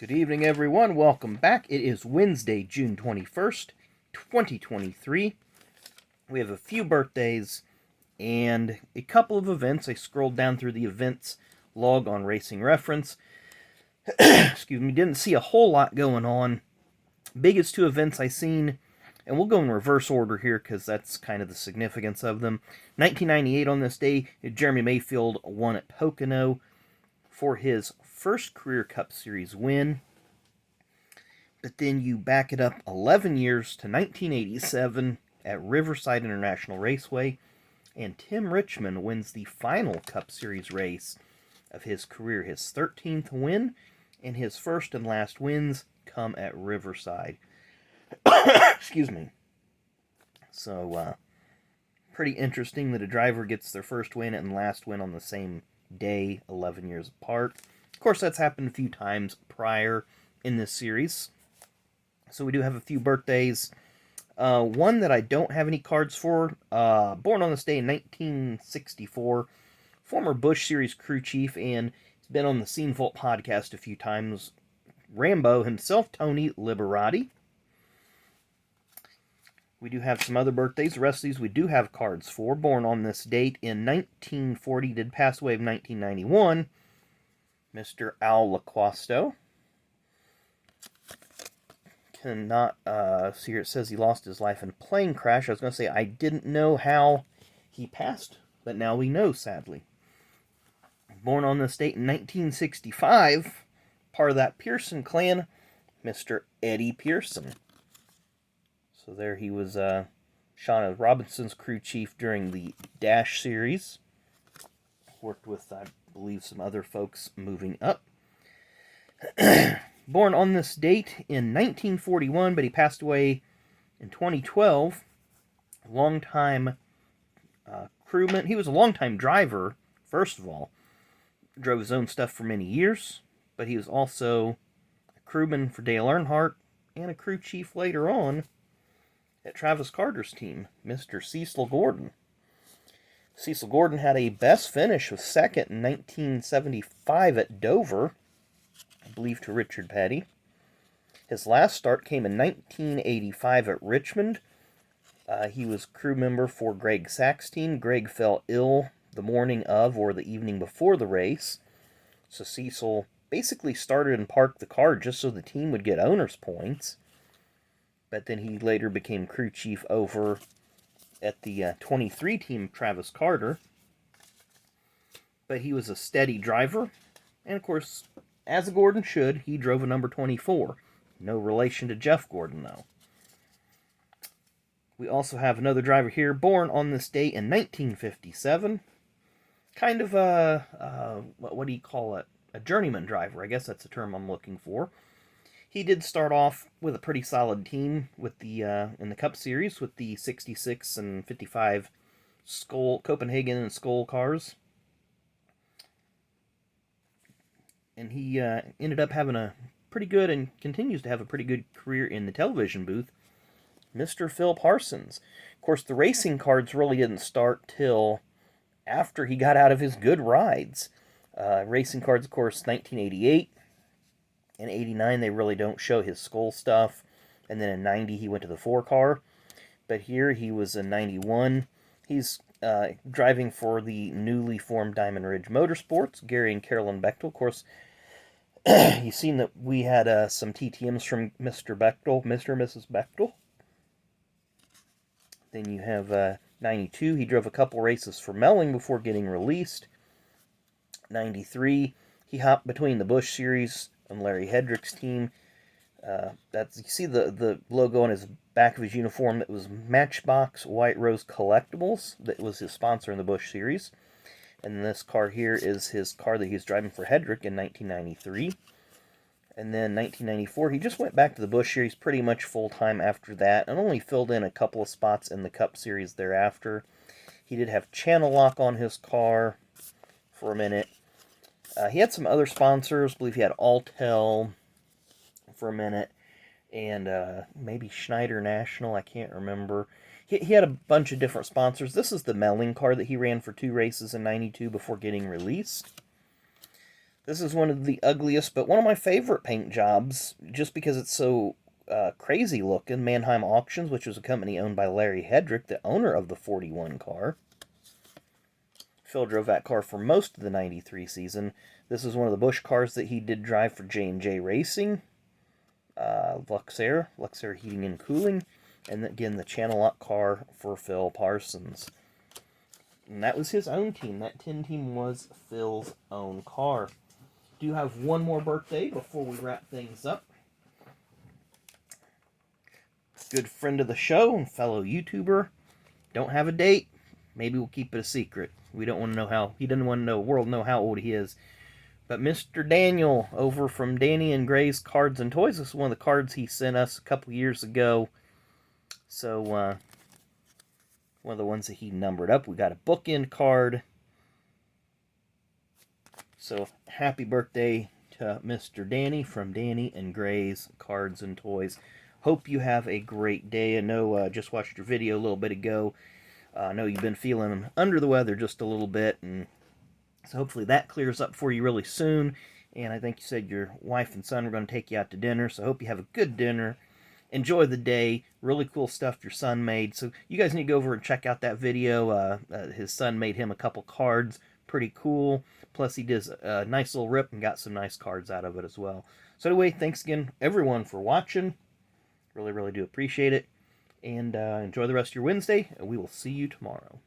Good evening, everyone. Welcome back. It is Wednesday, June 21st, 2023. We have a few birthdays and a couple of events. I scrolled down through the events log on Racing Reference. Excuse me, didn't see a whole lot going on. Biggest two events I seen, and we'll go in reverse order here because that's kind of the significance of them. 1998 on this day, Jeremy Mayfield won at Pocono for his first career Cup Series win. But then you back it up 11 years to 1987 at Riverside International Raceway, and Tim Richmond wins the final Cup Series race of his career, his 13th win, and his first and last wins come at Riverside. Excuse me. So, pretty interesting that a driver gets their first win and last win on the same day, 11 years apart. Of course, that's happened a few times prior in this series. So we do have a few birthdays. One that I don't have any cards for, born on this day in 1964, former Busch Series crew chief, and he's been on the Scene Vault podcast a few times, Rambo himself, Tony Liberati. We do have some other birthdays. The rest of these we do have cards for. Born on this date in 1940, did pass away in 1991, Mr. Al LaQuasto. Cannot see here, it says he lost his life in a plane crash. I was going to say I didn't know how he passed, but now we know, sadly. Born on this date in 1965, part of that Pearson clan, Mr. Eddie Pearson. So there he was, Shauna Robinson's crew chief during the Dash Series. Worked with, I believe, some other folks moving up. Born on this date in 1941, but he passed away in 2012. Longtime crewman. He was a longtime driver, first of all. Drove his own stuff for many years, but he was also a crewman for Dale Earnhardt and a crew chief later on at Travis Carter's team, Mr. Cecil Gordon. Cecil Gordon had a best finish of second in 1975 at Dover, I believe to Richard Petty. His last start came in 1985 at Richmond. He was crew member for Greg Sack's team. Greg fell ill the morning of or the evening before the race. So Cecil basically started and parked the car just so the team would get owner's points. But then he later became crew chief over at the 23 team of Travis Carter. But he was a steady driver. And of course, as a Gordon should, he drove a number 24. No relation to Jeff Gordon, though. We also have another driver here, born on this day in 1957. Kind of a, what do you call it? A journeyman driver, I guess that's the term I'm looking for. He did start off with a pretty solid team with the in the Cup Series with the 66 and 55 Copenhagen and Skoal cars. And he ended up having a pretty good, and continues to have a pretty good career in the television booth, Mr. Phil Parsons. Of course, the racing cards really didn't start till after he got out of his good rides. Racing cards, of course, 1988 and 89, they really don't show his Skoal stuff. And then in 90, he went to the 4-car. But here, he was in 91. He's driving for the newly formed Diamond Ridge Motorsports, Gary and Carolyn Bechtel. Of course, you've seen that we had some TTMs from Mr. Bechtel, Mr. and Mrs. Bechtel. Then you have 92. He drove a couple races for Melling before getting released. 93, he hopped between the Busch Series and Larry Hedrick's team. You see the logo on his back of his uniform. That was Matchbox White Rose Collectibles. That was his sponsor in the Busch Series. And this car here is his car that he was driving for Hedrick in 1993. And then 1994, he just went back to the Busch Series pretty much full-time after that, and only filled in a couple of spots in the Cup Series thereafter. He did have channel lock on his car for a minute. He had some other sponsors. I believe he had Altel for a minute, and maybe Schneider National, I can't remember. He had a bunch of different sponsors. This is the Melling car that he ran for 2 races in 92 before getting released. This is one of the ugliest, but one of my favorite paint jobs, just because it's so crazy looking. Mannheim Auctions, which was a company owned by Larry Hedrick, the owner of the 41 car. Phil drove that car for most of the 93 season. This is one of the Busch cars that he did drive for J&J Racing. Luxair Heating and Cooling. And again, the Channel Lock car for Phil Parsons. And that was his own team. That 10 team was Phil's own car. Do have one more birthday before we wrap things up. Good friend of the show and fellow YouTuber. Don't have a date. Maybe we'll keep it a secret. We don't want to know how. He doesn't want to know. The world know how old he is. But Mr. Daniel over from Danny and Gray's Cards and Toys. This is one of the cards he sent us a couple years ago. So one of the ones that he numbered up. We got a bookend card. So happy birthday to Mr. Danny from Danny and Gray's Cards and Toys. Hope you have a great day. I know just watched your video a little bit ago. I know you've been feeling under the weather just a little bit, and so hopefully that clears up for you really soon. And I think you said your wife and son are going to take you out to dinner, so I hope you have a good dinner. Enjoy the day. Really cool stuff your son made. So you guys need to go over and check out that video. His son made him a couple cards. Pretty cool. Plus he did a nice little rip and got some nice cards out of it as well. So anyway, thanks again everyone for watching. Really, really do appreciate it. And enjoy the rest of your Wednesday, and we will see you tomorrow.